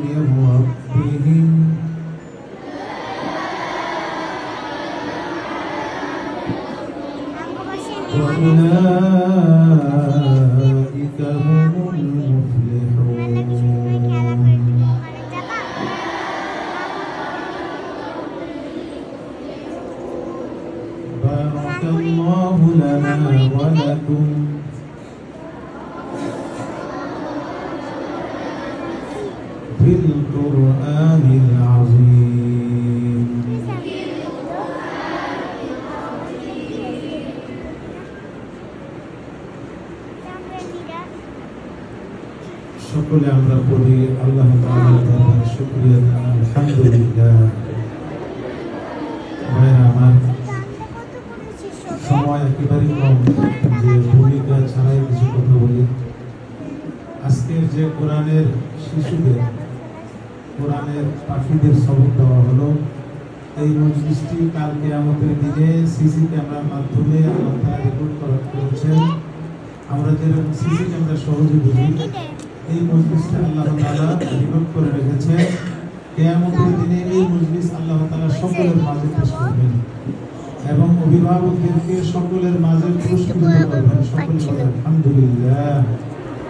من ربهم وأولئك هم المفلحون بارك الله لنا ولكم في القرآن العظيم সকলে আমরা পড়ি আল্লাহ তাআলার দরবারে শুকরিয়া আলহামদুলিল্লাহ। ভাইরা আমার, সময় একেবারেই কম যে ভূমিকা ছাড়াই কিছু কথা বলি। আজকের যে কোরআনের শিশুদের, কোরআনের পাখিদের সবক দেওয়া হলো, এই মজলিসটি কাল কিয়ামতের দিনে সিসি ক্যামেরার মাধ্যমে আল্লাহ তাআলা রেকর্ড করেছেন। আমরা যেরকম সিসি ক্যামেরা সহজে বুঝি, এই মজলিসটা আল্লাহ তাআলা রেকর্ড করে রেখেছেন। কিয়ামতের দিনে এই মজলিস আল্লাহ তাআলা সকলের মাঝে পেশ করবেন এবং অভিভাবকদেরকে সকলের মাঝে পুরস্কৃত করবেন। সকলে আলহামদুলিল্লাহ।